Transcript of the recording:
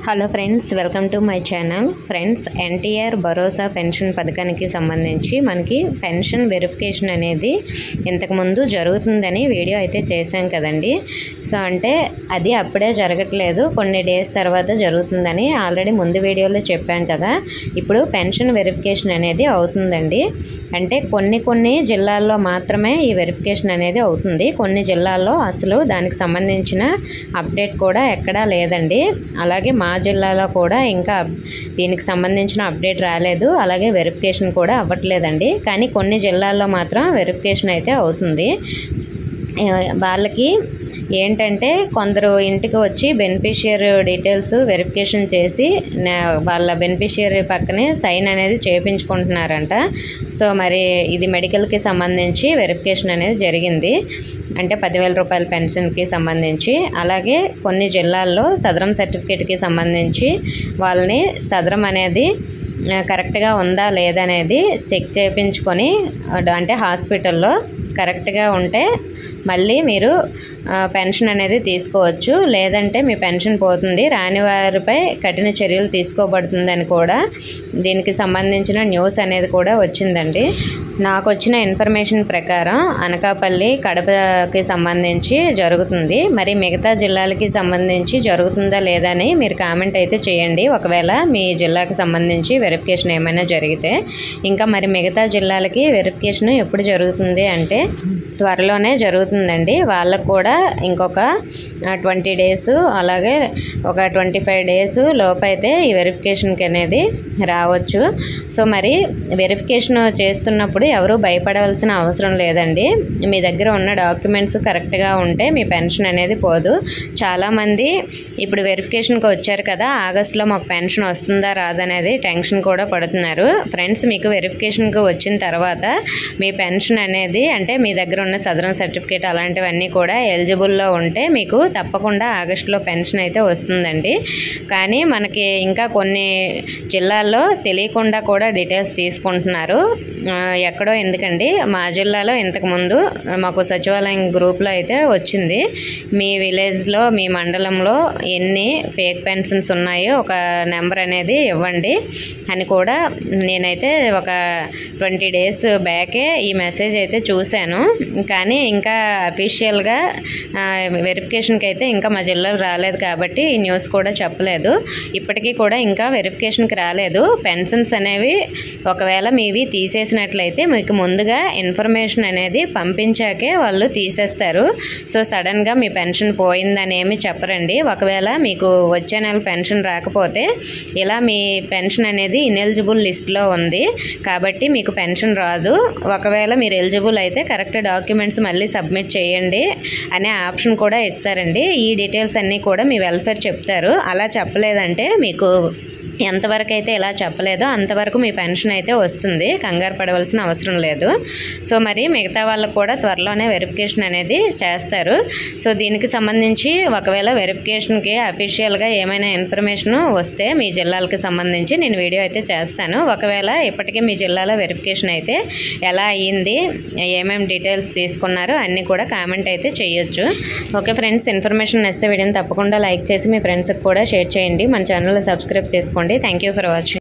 Hello friends, welcome to my channel. Friends, NTR Bharosa pension పథకానికి సంబంధించి మనకి పెన్షన్ వెరిఫికేషన్ అనేది ఇంతకుముందు జరుగుతుందని వీడియో అయితే చేశాం కదండి. సో అంటే అది అప్పుడే జరగట్లేదు, కొన్ని డేస్ తర్వాత జరుగుతుందని ఆల్రెడీ ముందు వీడియోలో చెప్పాం కదా. ఇప్పుడు పెన్షన్ వెరిఫికేషన్ అనేది అవుతుందండి. అంటే కొన్ని జిల్లాల్లో మాత్రమే ఈ వెరిఫికేషన్ అనేది అవుతుంది. కొన్ని జిల్లాల్లో అసలు దానికి సంబంధించిన అప్డేట్ కూడా ఎక్కడా లేదండి. అలాగే మా జిల్లాలో కూడా ఇంకా దీనికి సంబంధించిన అప్డేట్ రాలేదు, అలాగే వెరిఫికేషన్ కూడా అవ్వట్లేదండి. కానీ కొన్ని జిల్లాల్లో మాత్రం వెరిఫికేషన్ అయితే అవుతుంది. వాళ్ళకి ఏంటంటే కొందరు ఇంటికి వచ్చి బెనిఫిషియరీ డీటెయిల్స్ వెరిఫికేషన్ చేసి వాళ్ళ బెనిఫిషియరీ పక్కనే సైన్ అనేది చేయించుకుంటున్నారంట. సో మరి ఇది మెడికల్కి సంబంధించి వెరిఫికేషన్ అనేది జరిగింది, అంటే 10,000 రూపాయల పెన్షన్కి సంబంధించి. అలాగే కొన్ని జిల్లాల్లో సదరం సర్టిఫికేట్కి సంబంధించి వాళ్ళని సదరం అనేది కరెక్ట్గా ఉందా లేదనేది చెక్ చేయించుకొని, అంటే హాస్పిటల్లో కరెక్ట్గా ఉంటే మళ్ళీ మీరు పెన్షన్ అనేది తీసుకోవచ్చు, లేదంటే మీ పెన్షన్ పోతుంది, రాని వారిపై కఠిన చర్యలు తీసుకోబడుతుందని కూడా దీనికి సంబంధించిన న్యూస్ అనేది కూడా వచ్చిందండి. నాకు వచ్చిన ఇన్ఫర్మేషన్ ప్రకారం అనకాపల్లి, కడపకి సంబంధించి జరుగుతుంది. మరి మిగతా జిల్లాలకి సంబంధించి జరుగుతుందా లేదా అని మీరు కామెంట్ అయితే చేయండి, ఒకవేళ మీ జిల్లాకి సంబంధించి వెరిఫికేషన్ ఏమైనా జరిగితే. ఇంకా మరి మిగతా జిల్లాలకి వెరిఫికేషన్ ఎప్పుడు జరుగుతుంది అంటే త్వరలోనే జరుగుతుందండి. వాళ్ళకు కూడా ఇంకొక 20 డేస్, అలాగే ఒక 25 డేస్ లోపైతే ఈ వెరిఫికేషన్కి అనేది రావచ్చు. సో మరి వెరిఫికేషన్ చేస్తున్నప్పుడు ఎవరు భయపడవలసిన అవసరం లేదండి. మీ దగ్గర ఉన్న డాక్యుమెంట్స్ కరెక్ట్గా ఉంటే మీ పెన్షన్ అనేది పోదు. చాలామంది ఇప్పుడు వెరిఫికేషన్కి వచ్చారు కదా, ఆగస్టులో మాకు పెన్షన్ వస్తుందా రాదనేది టెన్షన్ కూడా పడుతున్నారు. ఫ్రెండ్స్, మీకు వెరిఫికేషన్కి వచ్చిన తర్వాత మీ పెన్షన్ అనేది, అంటే మీ దగ్గర ఉన్న సదరం సర్టిఫికేట్ అలాంటివన్నీ కూడా ఎలిజిబుల్లో ఉంటే మీకు తప్పకుండా ఆగస్టులో పెన్షన్ అయితే వస్తుందండి. కానీ మనకి ఇంకా కొన్ని జిల్లాల్లో తెలియకుండా కూడా డీటెయిల్స్ తీసుకుంటున్నారు. ఎక్కడో ఎందుకండి, మా జిల్లాలో ఇంతకుముందు మాకు సచివాలయం గ్రూప్లో అయితే వచ్చింది, మీ విలేజ్లో మీ మండలంలో ఎన్ని ఫేక్ పెన్షన్స్ ఉన్నాయో ఒక నెంబర్ అనేది ఇవ్వండి అని కూడా నేనైతే ఒక 20 డేస్ బ్యాకే ఈ మెసేజ్ అయితే చూశాను. కానీ ఇంకా అఫీషియల్గా వెరిఫికేషన్కి అయితే ఇంకా మా జిల్లాలో రాలేదు కాబట్టి ఈ న్యూస్ కూడా చెప్పలేదు. ఇప్పటికీ కూడా ఇంకా వెరిఫికేషన్కి రాలేదు. పెన్షన్స్ అనేవి ఒకవేళ మీవి తీసేసినట్లయితే మీకు ముందుగా ఇన్ఫర్మేషన్ అనేది పంపించాకే వాళ్ళు తీసేస్తారు. సో సడన్గా మీ పెన్షన్ పోయిందని ఏమి చెప్పరండి. ఒకవేళ మీకు వచ్చే నెల పెన్షన్ రాకపోతే ఇలా మీ పెన్షన్ అనేది ఇనెలిజిబుల్ లిస్ట్లో ఉంది కాబట్టి మీకు పెన్షన్ రాదు, ఒకవేళ మీరు ఎలిజిబుల్ అయితే కరెక్ట్ డాక్యుమెంట్స్ మళ్ళీ సబ్మిట్ చేయండి అనే ఆప్షన్ కూడా ఇస్తారండి. ఈ డీటెయిల్స్ అన్నీ కూడా మీ వెల్ఫేర్ చెప్తారు. అలా చెప్పలేదంటే మీకు ఎంతవరకు అయితే ఇలా చెప్పలేదో అంతవరకు మీ పెన్షన్ అయితే వస్తుంది, కంగారు పడవలసిన అవసరం లేదు. సో మరి మిగతా వాళ్ళకు కూడా త్వరలోనే వెరిఫికేషన్ అనేది చేస్తారు. సో దీనికి సంబంధించి ఒకవేళ వెరిఫికేషన్కి అఫీషియల్గా ఏమైనా ఇన్ఫర్మేషన్ వస్తే మీ జిల్లాలకు సంబంధించి నేను వీడియో అయితే చేస్తాను. ఒకవేళ ఇప్పటికే మీ జిల్లాలో వెరిఫికేషన్ అయితే ఎలా అయ్యింది, ఏమేమి డీటెయిల్స్ తీసుకున్నారో అన్నీ కూడా కామెంట్ అయితే చేయొచ్చు. ఓకే ఫ్రెండ్స్, ఇన్ఫర్మేషన్ నచ్చితే వీడియోని తప్పకుండా లైక్ చేసి మీ ఫ్రెండ్స్కి కూడా షేర్ చేయండి. మన ఛానల్లో సబ్స్క్రైబ్ చేసుకోండి. Thank you for watching.